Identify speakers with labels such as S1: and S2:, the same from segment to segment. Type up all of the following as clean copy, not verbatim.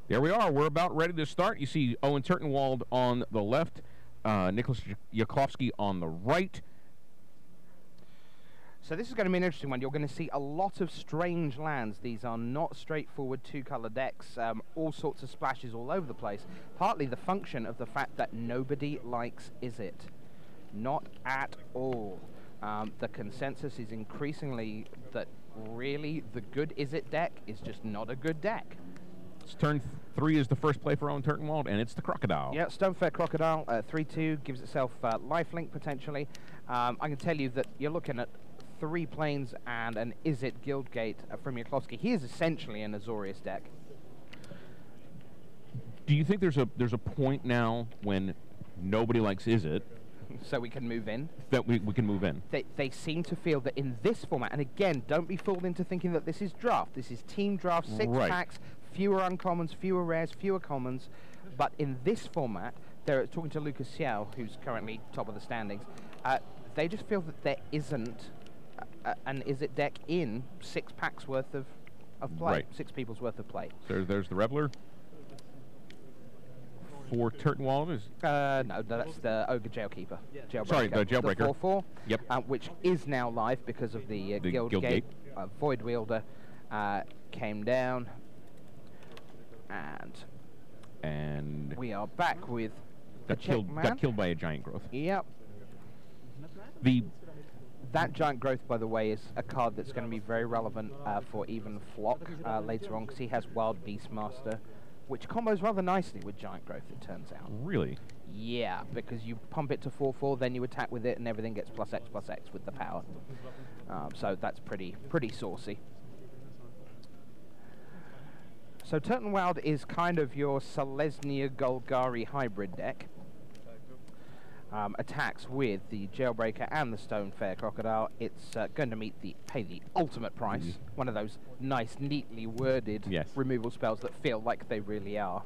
S1: There we are. We're about ready to start. You see Owen Turtenwald on the left, Nicholas Jaklovski on the right.
S2: So this is going to be an interesting one. You're going to see a lot of strange lands. These are not straightforward two-color decks. All sorts of splashes all over the place. Partly the function of the fact that nobody likes Is It. Not at all. The consensus is increasingly that really the good Is It deck is just not a good deck.
S1: It's turn 3 is the first play for Owen Turtenwald, and it's the Crocodile.
S2: Yeah, Stonefair Crocodile, 3-2, gives itself lifelink potentially. I can tell you that you're looking at 3 planes and an Is It Guildgate from Yaklovski. He is essentially an Azorius deck.
S1: Do you think there's a point now when nobody likes Is It?
S2: So we can move in?
S1: That we can move in.
S2: They seem to feel that in this format, and again, don't be fooled into thinking that this is draft. This is team draft, 6 packs, fewer uncommons, fewer rares, fewer commons. But in this format, they're talking to Lucas Xiao, who's currently top of the standings. They just feel that there isn't an Is It deck in 6 packs worth of play,
S1: right.
S2: 6 people's worth of play.
S1: There's the Reveler. For Turtenwald is
S2: no, that's the Ogre Jailkeeper.
S1: Sorry, the Jailbreaker.
S2: The 4/4.
S1: Yep.
S2: Which is now live because of the Guildgate. Void Wielder came down, and we are back with
S1: got killed by a Giant Growth.
S2: Yep. That Giant Growth, by the way, is a card that's going to be very relevant for even Floch later on, because he has Wild Beastmaster, which combos rather nicely with Giant Growth, it turns out.
S1: Really?
S2: Yeah, because you pump it to 4/4, then you attack with it, and everything gets +X with the power. So that's pretty saucy. So Turtenwald is kind of your Selesnya Golgari hybrid deck. Attacks with the Jailbreaker and the Stonefair Crocodile. It's going to pay the ultimate price. One of those nice, neatly worded removal spells that feel like they really are.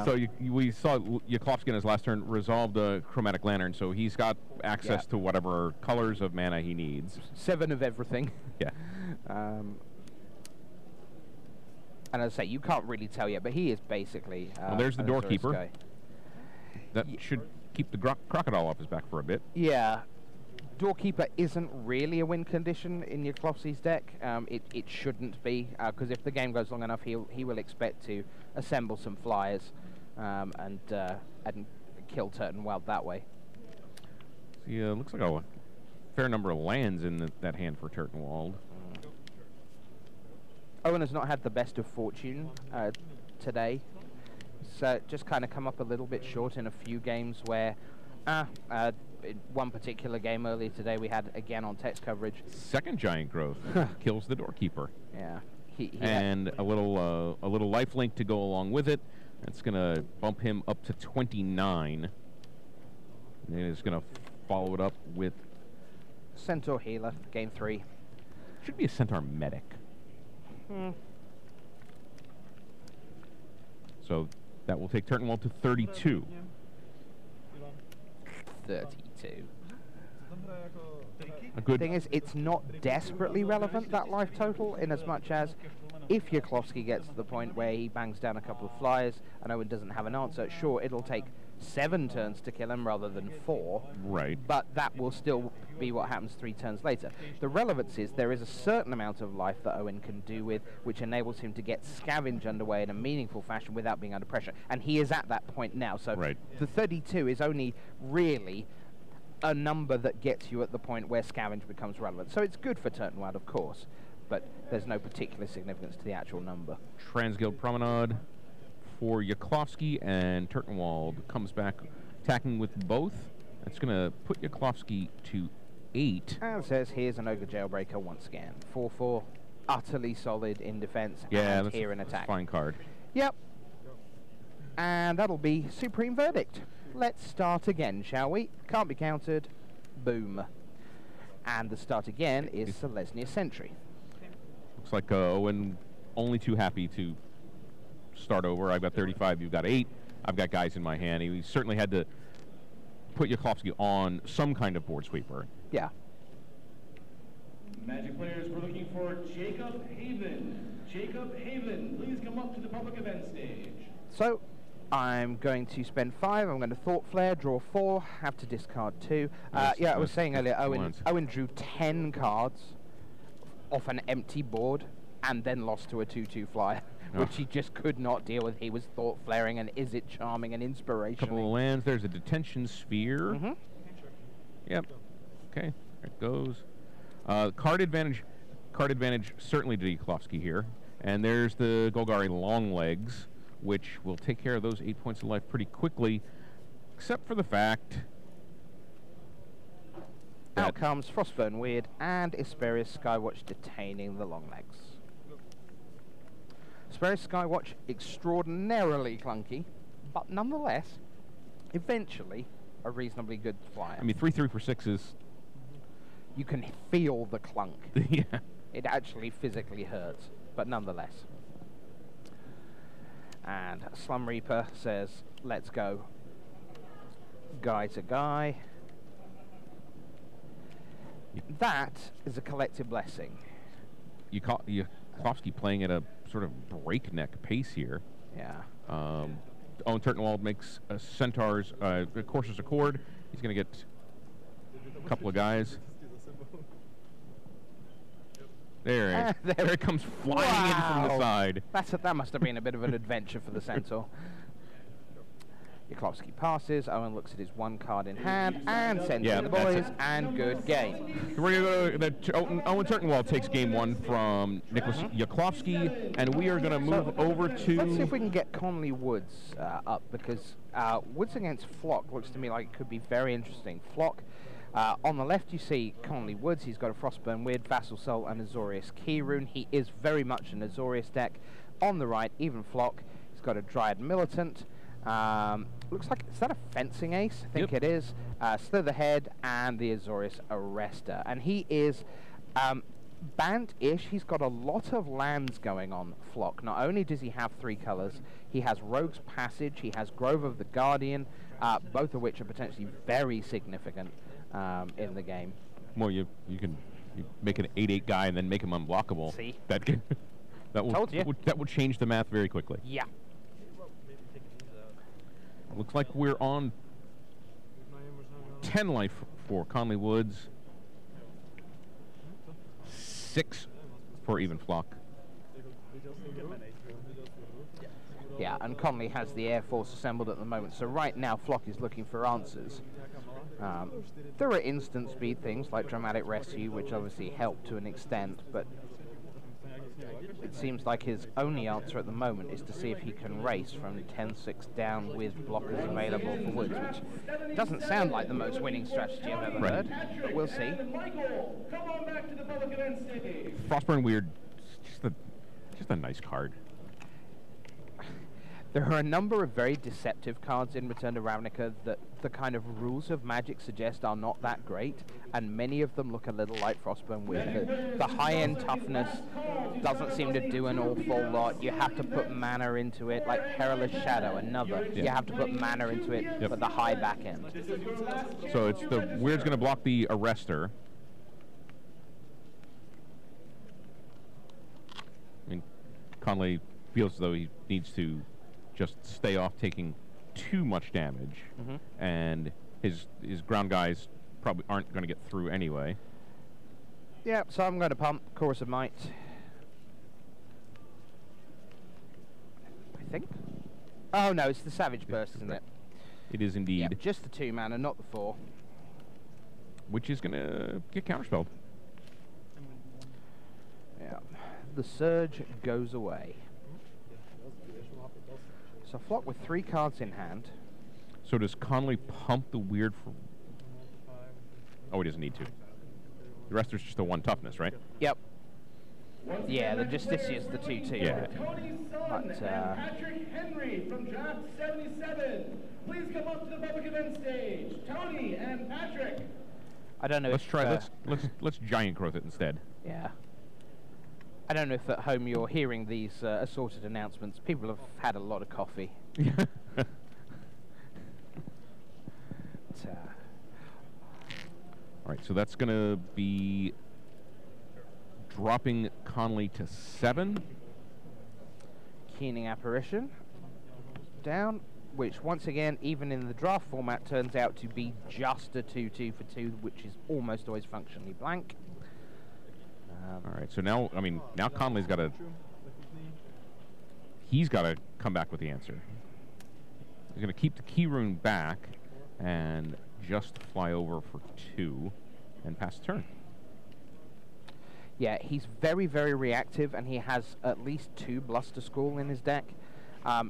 S1: So we saw Yaklovski in his last turn resolved a Chromatic Lantern, so he's got access to whatever colors of mana he needs. 7
S2: of everything.
S1: Yeah.
S2: And as I say, you can't really tell yet, but he is basically...
S1: well, there's the Doorkeeper. That should keep the Crocodile off his back for a bit.
S2: Yeah. Doorkeeper isn't really a win condition in Jaklovski's deck. It shouldn't be, because if the game goes long enough, he will expect to assemble some flyers and kill Turtenwald that way.
S1: Yeah, looks like a fair number of lands in that hand for Turtenwald.
S2: Owen has not had the best of fortune today. So just kind of come up a little bit short in a few games where, in one particular game earlier today we had again on text coverage.
S1: Second Giant Growth kills the Doorkeeper.
S2: Yeah,
S1: and a little lifelink to go along with it. That's going to bump him up to 29. And it's going to follow it up with
S2: Centaur Healer, game 3.
S1: Should be a Centaur Medic. So that will take Turtenwald to 32.
S2: 32.
S1: A good
S2: thing is, it's not desperately relevant, that life total, in as much as if Jaklovski gets to the point where he bangs down a couple of flyers and Owen doesn't have an answer, sure, it'll take 7 turns to kill him rather than 4.
S1: Right.
S2: But that will still be what happens 3 turns later. The relevance is there is a certain amount of life that Owen can do with, which enables him to get Scavenge underway in a meaningful fashion without being under pressure. And he is at that point now. So the 32 is only really a number that gets you at the point where Scavenge becomes relevant. So it's good for Turtenwald, of course, but there's no particular significance to the actual number.
S1: Transguild Promenade for Jaklovski, and Turtenwald comes back attacking with both. That's going to put Jaklovski to 8.
S2: And says here's an Ogre Jailbreaker once again. 4/4, utterly solid in defense
S1: and
S2: here in attack.
S1: Fine card.
S2: Yep. And that'll be Supreme Verdict. Let's start again, shall we? Can't be countered. Boom. And the start again is Selesnya Sentry.
S1: Looks like Owen only too happy to start over. I've got 35, you've got 8. I've got guys in my hand. He certainly had to put Jaklovski on some kind of board sweeper.
S2: Yeah.
S3: Magic players, we're looking for Jacob Haven. Jacob Haven, please come up to the public event stage.
S2: So, I'm going to spend 5. I'm going to Thought Flare, draw 4, have to discard 2. Yeah, I was saying earlier, Owen drew 10 cards off an empty board and then lost to a 2/2 flyer, which he just could not deal with. He was Thought Flaring and Is It Charming and Inspirational.
S1: Couple of lands. There's a Detention Sphere. Yep. Okay, there it goes. Card advantage certainly to Jaklovski here. And there's the Golgari Longlegs, which will take care of those 8 points of life pretty quickly, except for the fact that
S2: out comes Frostburn Weird and Esperius Skywatch detaining the Longlegs. Esperius Skywatch, extraordinarily clunky, but nonetheless, eventually, a reasonably good flyer.
S1: I mean, 3/3 for 6s.
S2: You can feel the clunk.
S1: Yeah.
S2: It actually physically hurts, but nonetheless. And Slum Reaper says, let's go. Guy to guy. That is a collective blessing.
S1: Jaklovski playing at a sort of breakneck pace here.
S2: Yeah.
S1: Owen Turtenwald makes a Centaur's Courser's Accord. He's going to get a couple of guys. There it comes flying in from the side.
S2: That must have been a bit of an adventure for the Centaur. Jaklovski passes. Owen looks at his 1 card in hand and sends in the boys, and good game.
S1: We're going to Owen Turtenwald takes game 1 from Nicholas Jaklovski, and we are going to move over to.
S2: Let's see if we can get Conley Woods up, because Woods against Floch looks to me like it could be very interesting. Floch. On the left, you see Conley Woods. He's got a Frostburn Weird, Vassal Soul, and Azorius Keyrune. He is very much an Azorius deck. On the right, even Floch. He's got a Dryad Militant. Looks like, is that a Fencing Ace? I think it is. Slitherhead and the Azorius Arrester. And he is banned-ish. He's got a lot of lands going on, Floch. Not only does he have 3 colors, he has Rogue's Passage, he has Grove of the Guardian, both of which are potentially very significant in the game.
S1: Well, you make an 8/8 guy and then make him unblockable.
S2: See?
S1: That will change the math very quickly.
S2: Yeah.
S1: Looks like we're on 10 life for Conley Woods. 6 for even Floch.
S2: Yeah, and Conley has the Air Force assembled at the moment, so right now Floch is looking for answers. There are instant speed things like Dramatic Rescue, which obviously help to an extent, but it seems like his only answer at the moment is to see if he can race from 10-6 down with blockers available for Woods, which doesn't sound like the most winning strategy I've ever heard, but we'll see.
S1: Frostburn Weird, just a nice card.
S2: There are a number of very deceptive cards in Return to Ravnica that the kind of rules of Magic suggest are not that great, and many of them look a little like Frostburn Weird. The high-end toughness doesn't seem to do an awful lot. You have to put mana into it, like Perilous Shadow, another. You have to put mana into it, but the high back end.
S1: So it's the Weird's going to block the Arrester. I mean, Conley feels as though he needs to just stay off taking too much damage, and his ground guys probably aren't going to get through anyway.
S2: Yeah, so I'm going to pump Chorus of Might. I think. Oh no, it's the Savage Burst, isn't it?
S1: It is indeed.
S2: Yep, just the 2 mana, not the 4.
S1: Which is going to get counterspelled.
S2: Yeah. The Surge goes away. So Floch with 3 cards in hand.
S1: So does Conley pump the Weird for... Oh, he doesn't need to. The rest is just the 1 toughness, right?
S2: Yep. Yeah, the Justicia's the 2/2.
S1: Yeah.
S2: But,
S3: Patrick Henry from Draft 77. Please come up to the public event stage. Tony and Patrick.
S2: I don't know.
S1: Let's try. Let's giant growth it instead.
S2: Yeah. I don't know if at home you're hearing these assorted announcements. People have had a lot of coffee. But,
S1: all right, so that's going to be dropping Conley to 7.
S2: Keening Apparition down, which once again, even in the draft format, turns out to be just a 2-2 for 2, which is almost always functionally blank.
S1: All right, so now, I mean, now Conley's got to... He's got to come back with the answer. He's going to keep the key rune back and just fly over for 2 and pass the turn.
S2: Yeah, he's very, very reactive, and he has at least 2 Bluster School in his deck.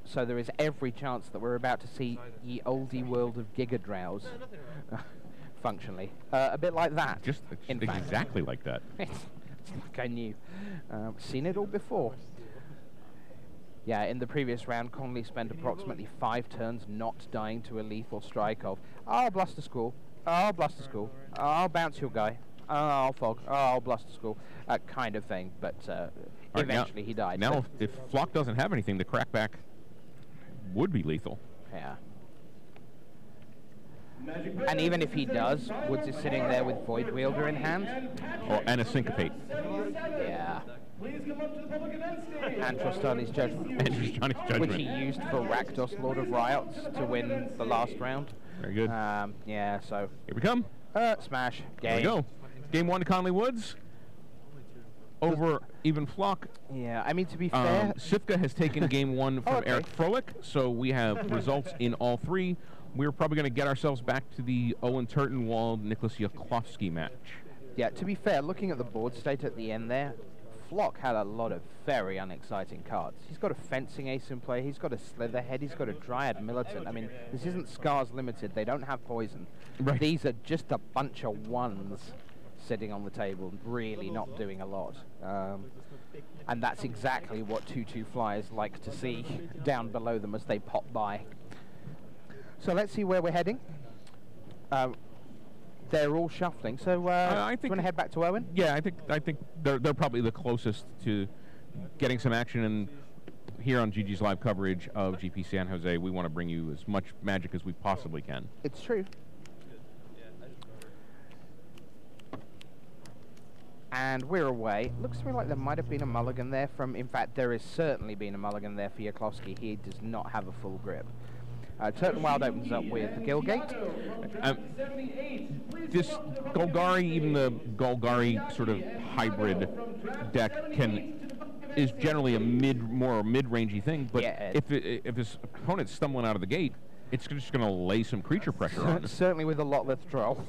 S2: So there is every chance that we're about to see ye oldie world of Giga Drows functionally. A bit like that.
S1: Just exactly like that.
S2: It's like I knew. Seen it all before. Yeah, in the previous round, Conley spent approximately 5 turns not dying to a lethal strike of, oh, Bluster School, oh, Bluster School, oh, I'll bounce your guy, oh, I'll fog, oh, I'll Bluster School, kind of thing, but eventually he died.
S1: Now, if Floch doesn't have anything, the crackback would be lethal.
S2: Yeah. And even if he does, Woods is sitting there with Void Wielder in hand.
S1: And a Syncopate.
S2: Yeah.
S3: Please come up to the public event stage.
S2: And Trostani's Judgment. Which he used for Rakdos, Lord of Riots, to win the last round.
S1: Very good.
S2: Yeah, so...
S1: Here we come.
S2: Smash. Game.
S1: Here we go. Game 1 to Conley Woods. Over even Floch.
S2: Yeah, I mean, to be fair...
S1: Cifka has taken game 1 from Eric Frolic, so we have results in all 3. We're probably going to get ourselves back to the Owen Turtenwald, Nicholas Jaklovski match.
S2: Yeah, to be fair, looking at the board state at the end there, Floch had a lot of very unexciting cards. He's got a Fencing Ace in play, he's got a Slitherhead, he's got a Dryad Militant. I mean, this isn't Scars Limited, they don't have poison.
S1: Right.
S2: These are just a bunch of 1s sitting on the table, really not doing a lot. And that's exactly what 2/2 flyers like to see down below them as they pop by. So let's see where we're heading. They're all shuffling. So
S1: I think
S2: do you want to head back to Owen?
S1: Yeah, I think they're probably the closest to getting some action. And here on GG's live coverage of GP San Jose, we want to bring you as much magic as we possibly can.
S2: It's true. And we're away. Looks to me like there might have been a mulligan there from... In fact, there has certainly been a mulligan there for Jaklovski. He does not have a full grip. Turttonwald opens up with the Gilgate.
S1: This Golgari, even the Golgari sort of hybrid deck, is generally a more mid-rangey thing. But
S2: yeah,
S1: if his opponent's stumbling out of the gate, it's just going to lay some creature pressure on.
S2: Certainly with a Lotleth Troll.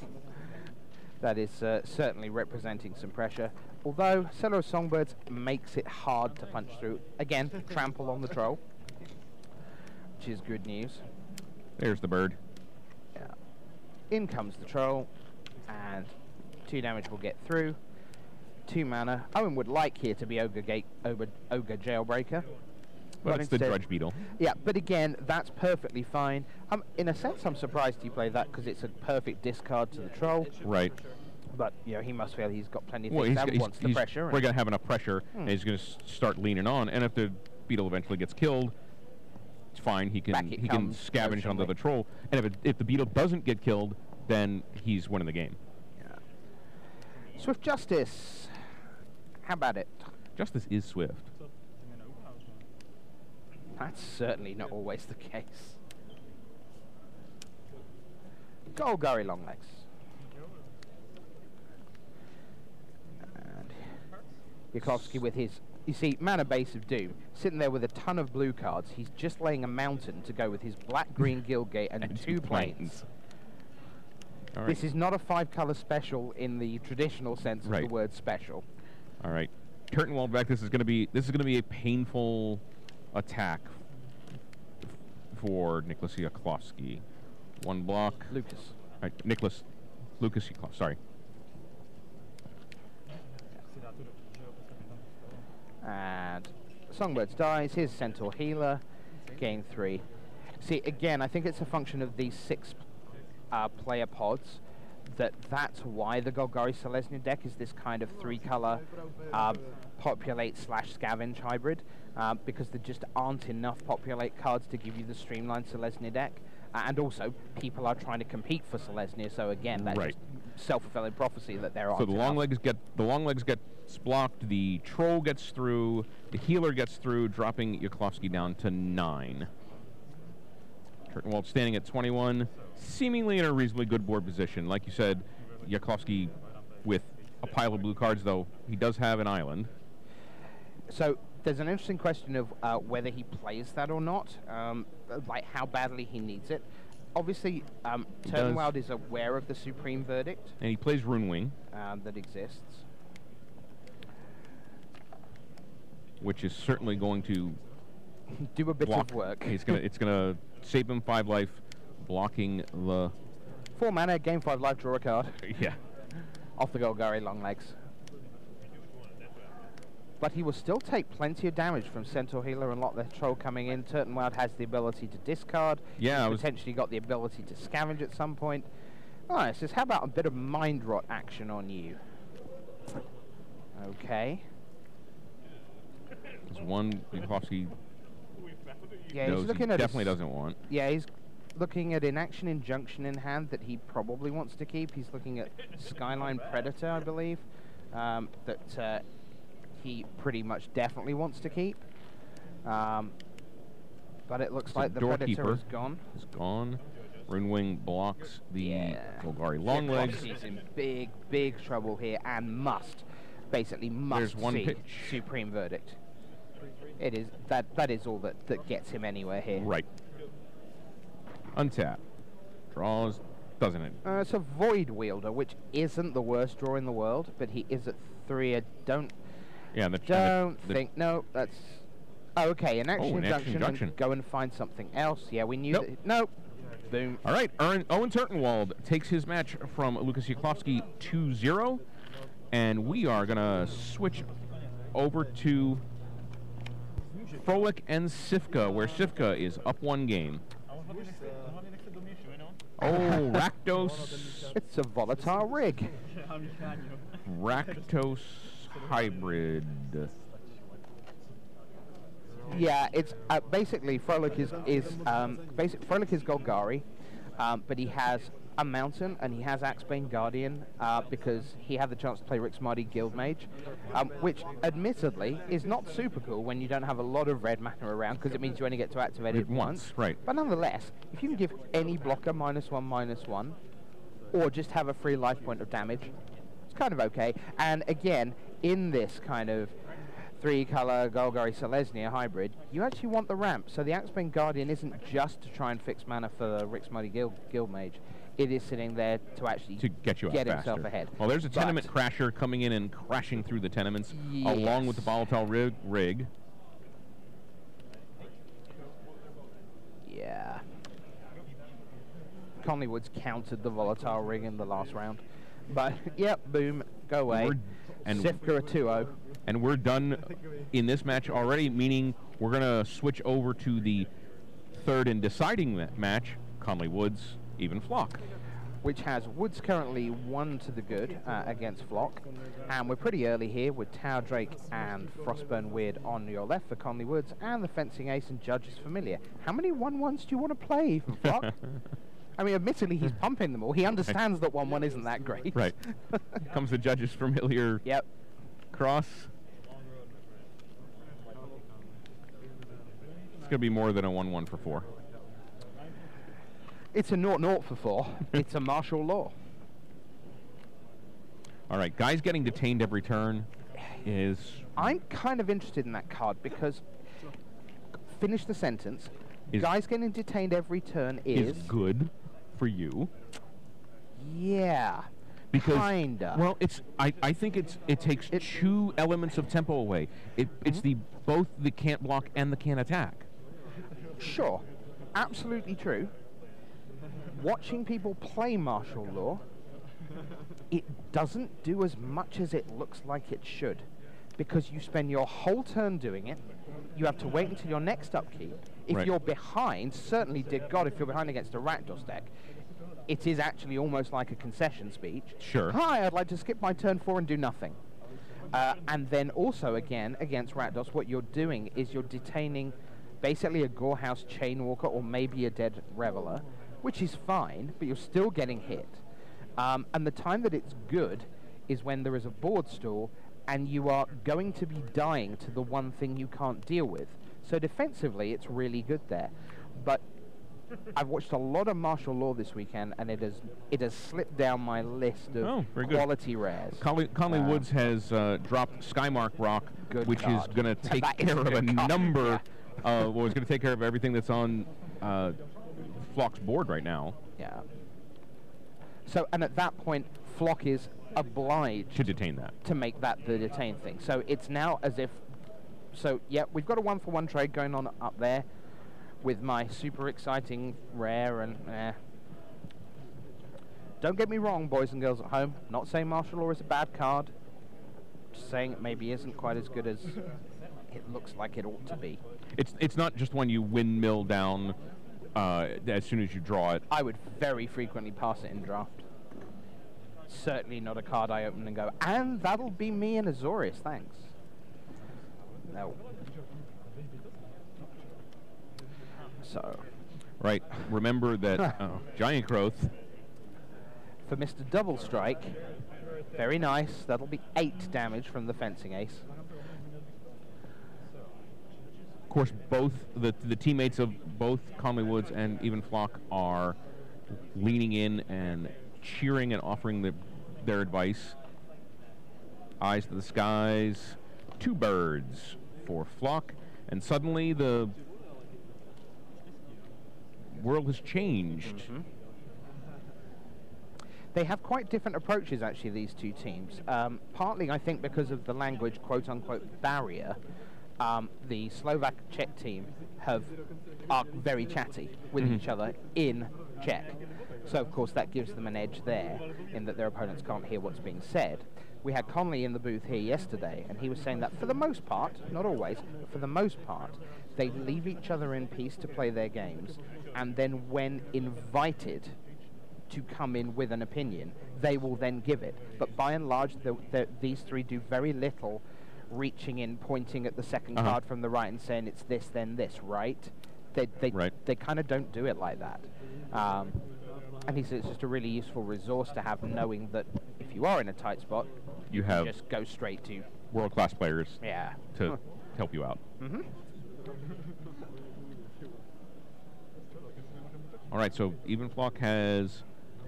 S2: That is certainly representing some pressure. Although Cellar of Songbirds makes it hard to punch through. Again, trample on the troll, which is good news.
S1: There's the bird.
S2: Yeah. In comes the troll, and 2 damage will get through. 2 mana. Owen would like here to be Ogre Jailbreaker.
S1: Well, it's the Drudge Beetle.
S2: Yeah, but again, that's perfectly fine. In a sense, I'm surprised he played that because it's a perfect discard to the troll.
S1: Right.
S2: But you know, he must feel he's got plenty of things that wants the pressure.
S1: We're going to have enough pressure, and he's going to start leaning on. And if the beetle eventually gets killed, it's fine. He can scavenge onto the troll. And if the beetle doesn't get killed, then he's winning the game.
S2: Yeah. Swift Justice. How about it?
S1: Justice is swift.
S2: That's certainly not always the case. Golgari Longlegs. And Yakovski with his, you see, Mana Base of Doom, sitting there with a ton of blue cards. He's just laying a mountain to go with his black-green Guildgate and 2 plains.
S1: Right.
S2: This is not a 5-color special in the traditional sense of the word special.
S1: All right, Turtenwald back. This is going to be a painful attack for Nicholas Jaklovski. 1 block.
S2: Lucas.
S1: Right, Lucas Jaklovski, sorry.
S2: And Songbirds dies. Here's Centaur Healer. Gain 3. See, again, I think it's a function of these 6 player pods. That's why the Golgari Selesnya deck is this kind of 3-color populate/scavenge hybrid, because there just aren't enough populate cards to give you the streamlined Selesnya deck, and also people are trying to compete for Selesnya. So again, that's just self-fulfilling prophecy that there aren't.
S1: So the long legs get It's blocked. The troll gets through. The healer gets through, dropping Jaklovski down to 9. Turtenwald standing at 21, seemingly in a reasonably good board position. Like you said, Jaklovski with a pile of blue cards, though he does have an island.
S2: So there's an interesting question of whether he plays that or not, like how badly he needs it. Obviously, Turtenwald is aware of the Supreme Verdict.
S1: And he plays Rune Wing.
S2: That exists.
S1: Which is certainly going to
S2: do a bit
S1: block.
S2: of work.
S1: It's gonna save him 5 life, blocking the
S2: 4 mana, gain 5 life, draw a card.
S1: Yeah.
S2: Off the Golgari Longlegs. But he will still take plenty of damage from Centaur Healer and Lot the Troll coming in. Turtenwald has the ability to discard.
S1: Yeah,
S2: He's potentially got the ability to scavenge at some point. Alright, it says, how about a bit of Mind Rot action on you? Okay.
S1: There's one Jaklovski
S2: yeah, he's looking at
S1: definitely doesn't want.
S2: Yeah, he's looking at Inaction Injunction in hand that he probably wants to keep. He's looking at Skyline Predator, I believe, that he pretty much definitely wants to keep. But it looks like the Predator is gone.
S1: It's gone. Rune Wing blocks the Golgari Longlegs.
S2: He's in big, big trouble here and basically must see Supreme Verdict. It is that is all that gets him anywhere here.
S1: Right. Untap. Draws, doesn't it?
S2: It's a Void Wielder, which isn't the worst draw in the world, but he is at 3. I don't.
S1: Yeah,
S2: think. No, that's. Oh, okay. An action injunction. And go and find something else. Yeah, we knew.
S1: Nope.
S2: That. Nope. Boom.
S1: All right. Owen Turtenwald takes his match from Lucas Jaklovski 2-0, and we are gonna switch over to Frolic and Cifka, where Cifka is up 1 game. Oh, Rakdos.
S2: It's a volatile rig.
S1: Rakdos hybrid.
S2: Yeah, it's basically Frolic is Frolic is Golgari, but he has a mountain and he has Axebane Guardian because he had the chance to play Rixmardy Guildmage, which admittedly is not super cool when you don't have a lot of red mana around because it means you only get to activate it once.
S1: Right.
S2: But nonetheless, if you can give any blocker -1/-1, or just have a free life point of damage, it's kind of okay. And again, in this kind of 3-color Golgari Selesnya hybrid, you actually want the ramp. So the Axebane Guardian isn't just to try and fix mana for Rixmardy Guildmage. It is sitting there to actually
S1: get
S2: himself ahead.
S1: Well, there's a tenement crasher coming in and crashing through the tenements, along with the volatile rig.
S2: Yeah. Conley Woods countered the volatile rig in the last round. But, yep, boom, go away. Cifka a 2-0.
S1: And we're done in this match already, meaning we're going to switch over to the third and deciding match, Conley Woods, even Floch.
S2: Which has Woods currently 1 to the good against Floch. And we're pretty early here with Tower Drake and Frostburn Weird on your left for Conley Woods, and the Fencing Ace and Judges Familiar. How many 1/1s do you want to play for Floch? I mean, admittedly, he's pumping them all. He understands that 1/1 isn't that great.
S1: Right. Comes the Judges Familiar.
S2: Yep.
S1: Cross. It's going to be more than a 1/1 for 4.
S2: It's a 0/0 for 4. It's a martial law.
S1: All right, guys getting detained every turn is...
S2: I'm kind of interested in that card because, finish the sentence, guys getting detained every turn is
S1: good for you.
S2: Yeah.
S1: Because,
S2: kinda.
S1: Well, I think it takes 2 elements of tempo away. It's both the can't block and the can't attack.
S2: Sure. Absolutely true. Watching people play martial law, it doesn't do as much as it looks like it should, because you spend your whole turn doing it. You have to wait until your next upkeep. If you're behind, certainly, dear God, if you're behind against a Rakdos deck, it is actually almost like a concession speech.
S1: Sure.
S2: Hi, I'd like to skip my turn 4 and do nothing. And then also, again, against Rakdos, what you're doing is you're detaining basically a Gorehouse Chainwalker or maybe a Dead Reveler, which is fine, but you're still getting hit. And the time that it's good is when there is a board stall and you are going to be dying to the one thing you can't deal with. So defensively, it's really good there. But I've watched a lot of martial law this weekend, and it has slipped down my list of quality rares.
S1: Conley Woods has dropped Skymark Rock, which
S2: card.
S1: is going to take care of a number. Well, it's going to take care of everything that's on Floch's board right now.
S2: Yeah. So, and at that point, Floch is obliged
S1: to detain that,
S2: to make that the detain thing. So it's now as if, so yeah, we've got a 1-for-1 trade going on up there with my super exciting rare and don't get me wrong, boys and girls at home, not saying martial law is a bad card, just saying it maybe isn't quite as good as it looks like it ought to be.
S1: It's not just one you windmill down as soon as you draw it.
S2: I would very frequently pass it in draft. Certainly not a card I open and go, and that'll be me and Azorius, thanks. No. So.
S1: Right. Remember that Giant Growth.
S2: For Mr. Double Strike, very nice. That'll be 8 damage from the Fencing Ace.
S1: Of course, both the teammates of both Conley Woods and even Floch are leaning in and cheering and offering their advice. Eyes to the skies, 2 birds for Floch, and suddenly the world has changed.
S2: Mm-hmm. They have quite different approaches, actually, these two teams. Partly, I think, because of the language, quote-unquote, barrier. The Slovak-Czech team are very chatty with each other in Czech. So, of course, that gives them an edge there in that their opponents can't hear what's being said. We had Conley in the booth here yesterday, and he was saying that for the most part, not always, but for the most part, they leave each other in peace to play their games, and then when invited to come in with an opinion, they will then give it. But by and large, these three do very little reaching in, pointing at the second card from the right and saying it's this, then this, right? They kind of don't do it like that. And he says it's just a really useful resource to have, knowing that if you are in a tight spot, you have just go straight to
S1: world-class players to help you out.
S2: Mm-hmm.
S1: All right, so even Floch has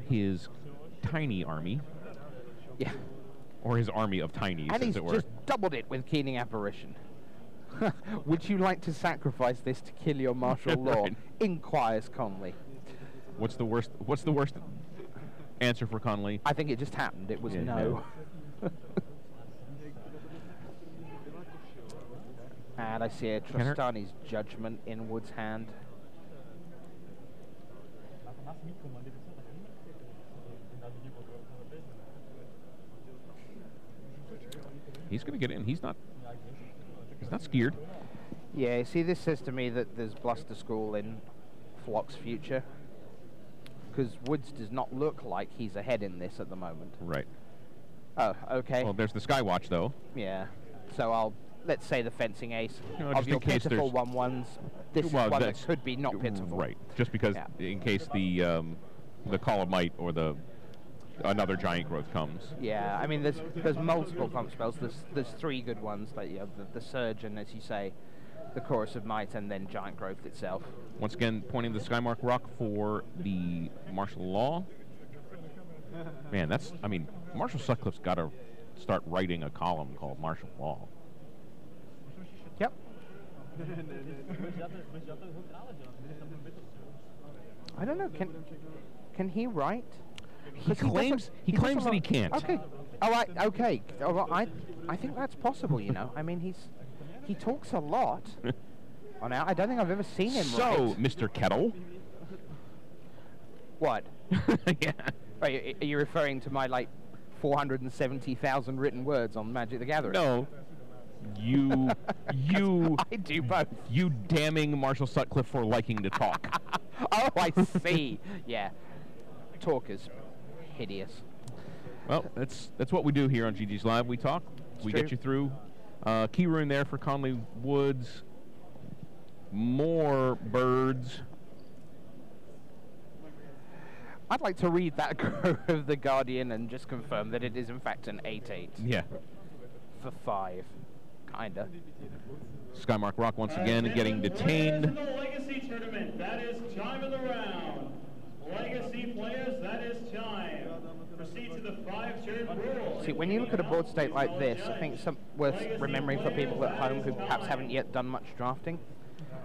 S1: his tiny army.
S2: Yeah.
S1: Or his army of tinies,
S2: and
S1: as it were.
S2: And he's just doubled it with Keening Apparition. Would you like to sacrifice this to kill your martial law? Inquires Conley.
S1: What's the worst answer for Conley?
S2: I think it just happened. It was no. And I see a Trostani's Judgment in Wood's hand.
S1: He's going to get in. He's not scared.
S2: Yeah, see, this says to me that there's Bluster School in Floch's future. Because Woods does not look like he's ahead in this at the moment.
S1: Right.
S2: Oh, okay.
S1: Well, there's the Skywatch, though.
S2: Yeah. So let's say the Fencing Ace.
S1: Of your
S2: pitiful 1/1s, this one that could be not pitiful.
S1: Right. Just because in case the Call of Might or another Giant Growth comes.
S2: Yeah, I mean, there's multiple pump spells. There's 3 good ones, like the Surge and, as you say, the Chorus of Might, and then Giant Growth itself.
S1: Once again, pointing the Skymark Rock for the martial law. Man, Marshall Sutcliffe's got to start writing a column called Martial Law.
S2: Yep. I don't know. Can he write?
S1: He claims that he can't.
S2: Okay. All right. Okay. All right. I think that's possible. You know. I mean, he talks a lot. Oh, now I don't think I've ever seen him.
S1: So,
S2: write.
S1: Mr. Kettle.
S2: What?
S1: Yeah.
S2: Are you referring to my 470,000 written words on Magic the Gathering?
S1: No. You
S2: I do both.
S1: You damning Marshall Sutcliffe for liking to talk.
S2: Oh, I see. Yeah. Talk is hideous.
S1: Well, that's what we do here on GG's Live. We talk. We get you through. Key rune there for Conley Woods. More birds.
S2: I'd like to read that Grove of the Guardian and just confirm that it is in fact an 8/8.
S1: Yeah.
S2: for 5. Kinda.
S1: Skymark Rock once again getting detained.
S3: The Legacy Tournament, that is time of the round. Legacy players, that is time. Proceed to the 5-turn rule.
S2: See, when you look at a board state like this, I think it's worth remembering for people at home who perhaps haven't yet done much drafting.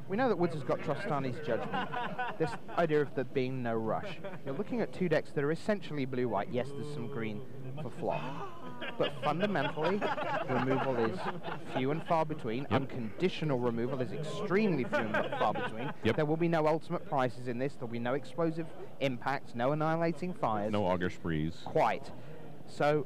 S2: We know that Woods has got Trostani's Judgment. This idea of there being no rush. You're looking at 2 decks that are essentially blue-white. Yes, there's some green for Floch. But fundamentally, removal is few and far between. Unconditional removal is extremely few and far between. There will be no ultimate prices in this. There will be no explosive impacts, no annihilating fires.
S1: No auger sprees.
S2: Quite. So,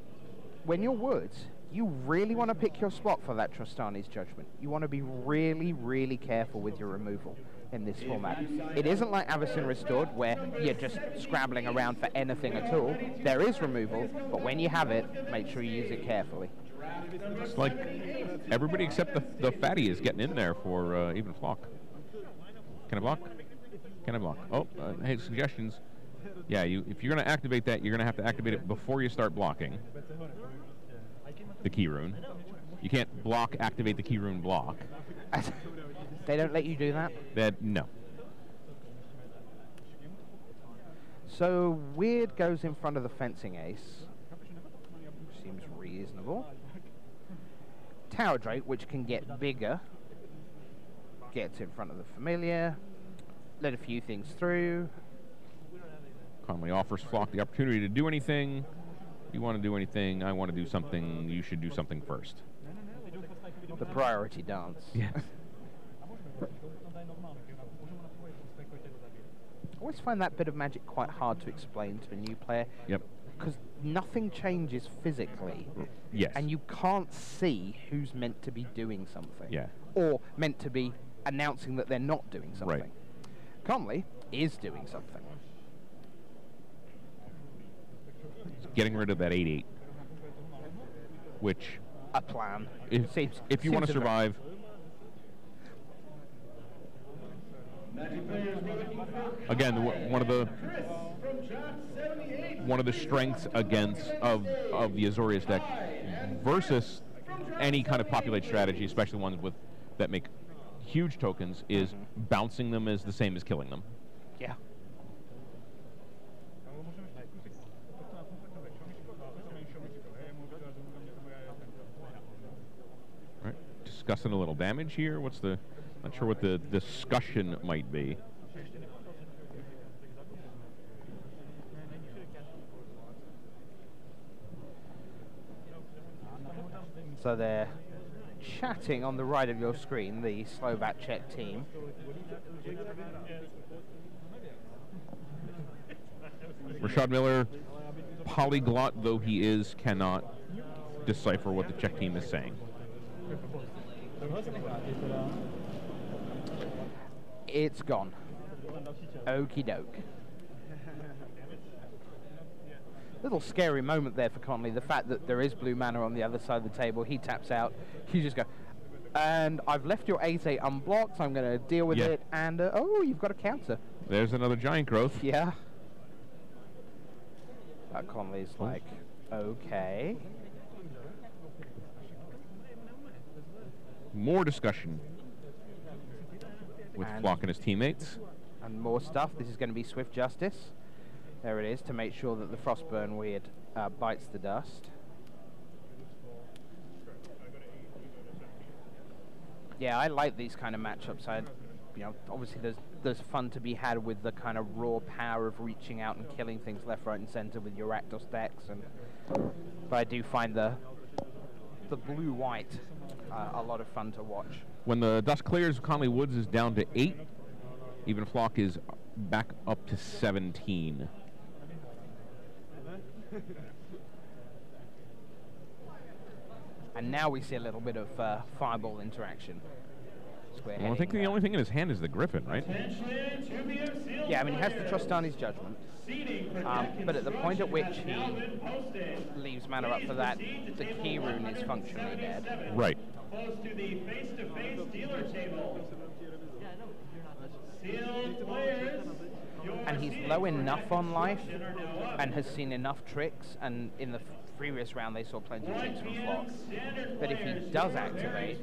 S2: when you're Woods, you really want to pick your spot for that Trostani's Judgment. You want to be really, really careful with your removal in this format. It isn't like Avacyn Restored, where you're just scrabbling around for anything at all. There is removal, but when you have it, make sure you use it carefully.
S1: It's like everybody except the fatty is getting in there for even Floch. Can I block? Can I block? Oh, hey, suggestions. Yeah, if you're going to activate that, you're going to have to activate it before you start blocking the key rune. You can't block, activate the key rune block.
S2: They don't let you do that?
S1: No.
S2: So Weird goes in front of the fencing ace. Seems reasonable. Tower Drake, which can get bigger, gets in front of the familiar. Let a few things through.
S1: Conley offers Floch the opportunity to do anything. You want to do anything, I want to do something, you should do something first.
S2: The priority dance.
S1: Yeah.
S2: I always find that bit of Magic quite hard to explain to a new player.
S1: Yep.
S2: Because nothing changes physically.
S1: Yes.
S2: And you can't see who's meant to be doing something.
S1: Yeah.
S2: Or meant to be announcing that they're not doing something.
S1: Right.
S2: Conley is doing something.
S1: Getting rid of that 8/8, which
S2: a plan.
S1: If you want to survive. Again, one of the strengths of the Azorius deck versus any kind of populate strategy, especially ones that make huge tokens, is bouncing them is the same as killing them.
S2: Yeah.
S1: Right. Discussing a little damage here. Not sure what the discussion might be.
S2: So they're chatting on the right of your screen, the Slovak Czech team.
S1: Rashad Miller, polyglot though he is, cannot decipher what the Czech team is saying.
S2: It's gone. Okie doke. Little scary moment there for Conley. The fact that there is blue mana on the other side of the table. He taps out. You just go, and I've left your 8/8 unblocked. So I'm going to deal with it. And oh, you've got a counter.
S1: There's another giant growth.
S2: Yeah. Conley's like, okay.
S1: More discussion with Floch and his teammates.
S2: And more stuff. This is going to be Swift Justice. There it is, to make sure that the Frostburn Weird bites the dust. Yeah, I like these kind of matchups. Obviously there's fun to be had with the kind of raw power of reaching out and killing things left, right, and center with your Rakdos decks. But I do find the blue-white a lot of fun to watch.
S1: When the dust clears, Conley Woods is down to 8. Even Floch is back up to 17.
S2: And now we see a little bit of fireball interaction.
S1: Well, I think the only thing in his hand is the Griffin, right?
S2: Yeah, I mean, he has the Trostani's Judgment. But at the point at which he leaves mana up for that, the key rune is functionally dead.
S1: Right.
S3: Opposed to the face-to-face dealer table. Sealed players, your
S2: and he's low enough on life and has seen enough tricks, and in the previous round they saw plenty of tricks from Floch, that if he does activate,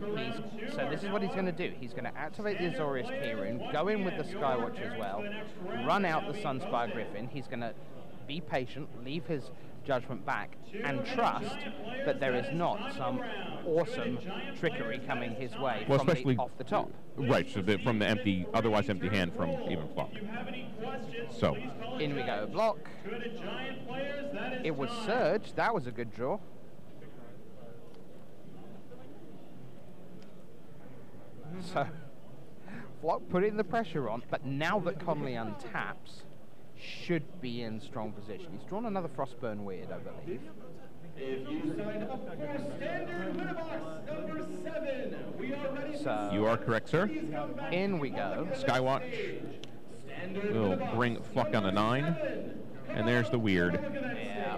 S2: so this is what he's going to do. He's going to activate the Azorius Keyrune, go in with the Skywatch as well, run out the Sunspire Griffin. He's going to be patient, leave his judgment back, and trust that there is not some awesome trickery coming his way from
S1: especially
S2: off the top.
S1: Right, so from the otherwise empty hand from even Floch. So
S2: in we go, block. It was Surge. That was a good draw. So Floch putting the pressure on, but now that Conley untaps, should be in strong position. He's drawn another Frostburn Weird, I believe.
S3: If you sign up for standard winner box number 7, we are ready.
S2: So
S1: you are correct, sir.
S2: In we go.
S1: Skywatch will bring Floch down to 9, and there's the Weird.
S2: Yeah.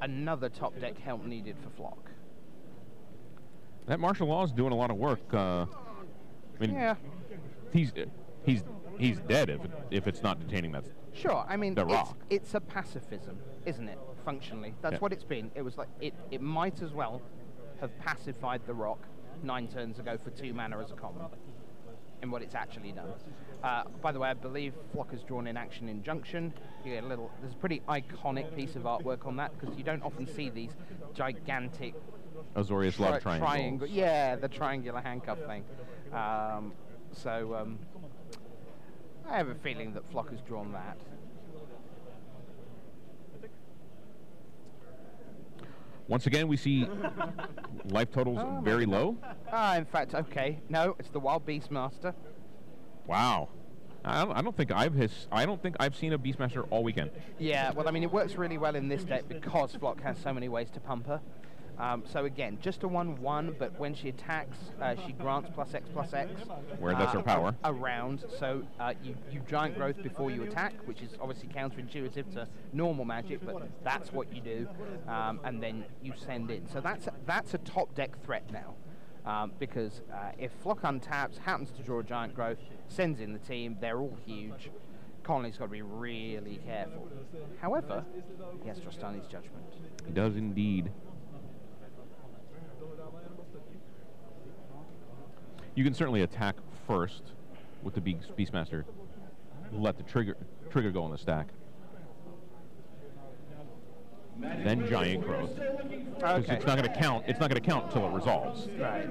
S2: Another top deck help needed for Floch.
S1: That martial law is doing a lot of work. I mean,
S2: Yeah.
S1: He's dead if it's not detaining that.
S2: Sure, I mean,
S1: the rock.
S2: it's a pacifism, isn't it, functionally? That's what it's been. It was like, it might as well have pacified the rock 9 turns ago for 2 mana as a common, in what it's actually done. By the way, I believe Floch has drawn in Action Injunction. You get there's a pretty iconic piece of artwork on that, because you don't often see these gigantic
S1: Azorius love triangles.
S2: Yeah, the triangular handcuff thing. I have a feeling that Floch has drawn that.
S1: Once again, we see life totals very low.
S2: In fact, okay, no, it's the Wild Beastmaster.
S1: Wow, I don't think I've seen a Beastmaster all weekend.
S2: Yeah, well, I mean, it works really well in this deck because Floch has so many ways to pump her. So again, just a 1/1, but when she attacks, she grants +X/+X.
S1: Where that's her power.
S2: Around, so you giant growth before you attack, which is obviously counterintuitive to normal Magic, but that's what you do, and then you send in. So that's a top deck threat now, because if Floch untaps, happens to draw a giant growth, sends in the team, they're all huge. Conley's got to be really careful. However, he has Trostani's Judgment.
S1: He does indeed. You can certainly attack first with the Beastmaster. Let the trigger go on the stack. Then giant growth. Because it's not going to count. It's not going to count until it resolves.
S2: Right.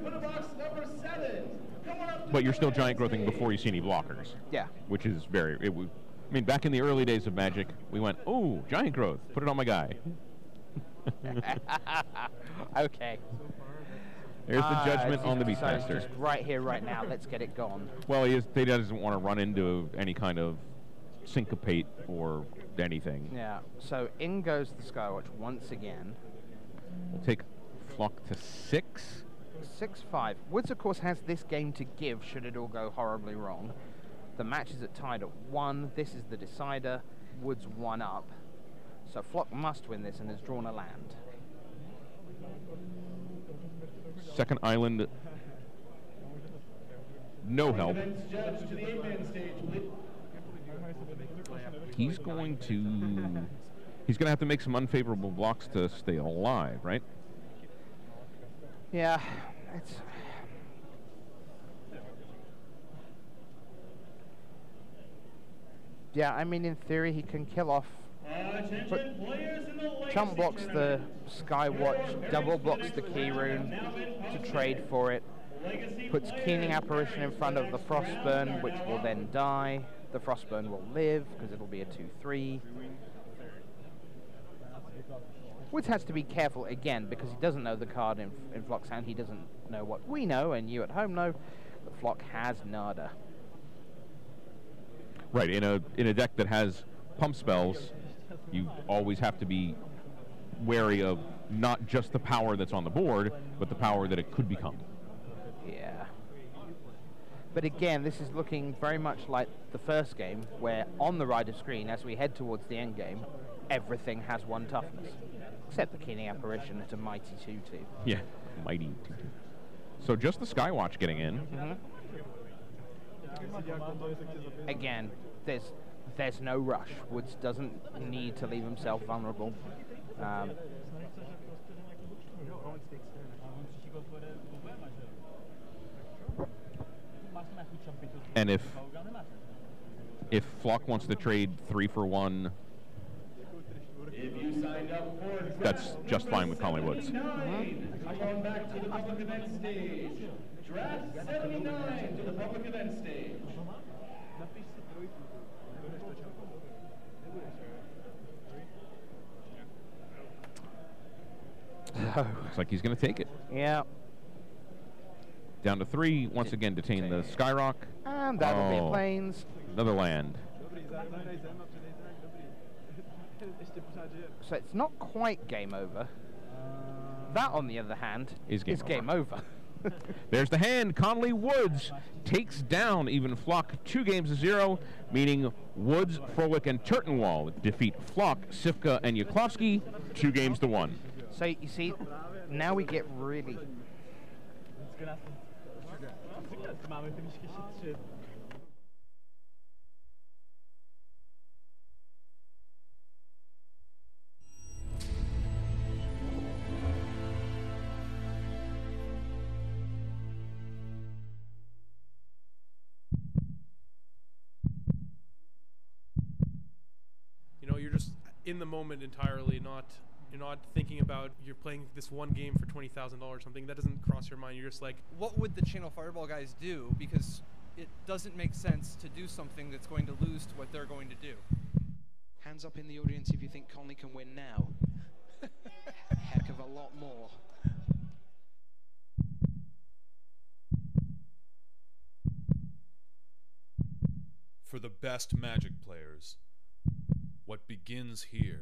S1: But you're still giant growthing before you see any blockers.
S2: Yeah.
S1: Which is very. I mean, back in the early days of Magic, we went, "Oh, giant growth. Put it on my guy."
S2: Okay.
S1: There's the judgment on the Beastmaster.
S2: Just right here, right now. Let's get it gone.
S1: Well, he doesn't want to run into any kind of syncopate or anything.
S2: Yeah. So in goes the Skywatch once again.
S1: We'll take Floch to 6.
S2: 6-5. Woods, of course, has this game to give should it all go horribly wrong. The match is tied at 1. This is the decider. Woods 1 up. So Floch must win this and has drawn a land.
S1: Second island, no help. He's going to have to make some unfavorable blocks to stay alive, right?
S2: Yeah, it's... Yeah, I mean, in theory, he can kill off... Chump blocks the Skywatch, double blocks the Keyrune to trade for it, puts Keening Apparition in front of the Frostburn, which will then die. The Frostburn will live, because it'll be a 2/3. Woods has to be careful again, because he doesn't know the card in Floch's hand. He doesn't know what we know, and you at home know, but Floch has nada.
S1: Right, in a deck that has pump spells, you always have to be wary of not just the power that's on the board, but the power that it could become.
S2: Yeah. But again, this is looking very much like the first game, where on the right of screen, as we head towards the end game, everything has 1 toughness. Except the Keening Apparition at a mighty 2/2.
S1: Yeah, mighty 2/2. So just the Skywatch getting in.
S2: Again, there's no rush. Woods doesn't need to leave himself vulnerable.
S1: And if Floch wants to trade 3 for 1,
S3: If you signed up for
S1: that's just fine with Conley Woods.
S3: Come on back to the public event stage. Draft 79 to the public event stage.
S1: Looks like he's going to take it.
S2: Yeah.
S1: Down to 3. Once again, detain the Skyrock.
S2: And that'll be planes.
S1: Another land.
S2: So it's not quite game over. That, on the other hand,
S1: is
S2: game over.
S1: There's the hand. Conley Woods takes down even Floch 2 games to 0, meaning Woods, Frolic, and Turtenwald defeat Floch, Cifka, and Jaklovski 2 games to 1.
S2: So you see, now we get really.
S4: You know, you're just in the moment entirely, you're not thinking about you're playing this one game for $20,000 or something. That doesn't cross your mind. You're just like,
S5: what would the Channel Fireball guys do? Because it doesn't make sense to do something that's going to lose to what they're going to do.
S6: Hands up in the audience if you think Conley can win now. Heck of a lot more.
S7: For the best Magic players, what begins here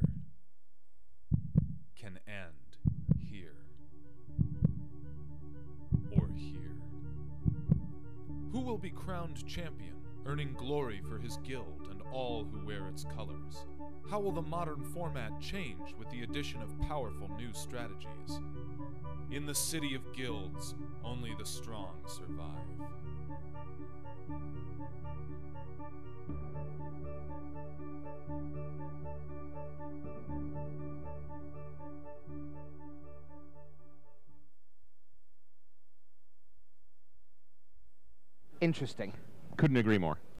S7: can end here. Or here. Who will be crowned champion, earning glory for his guild and all who wear its colors? How will the modern format change with the addition of powerful new strategies? In the city of guilds, only the strong survive.
S2: Interesting.
S1: Couldn't agree more.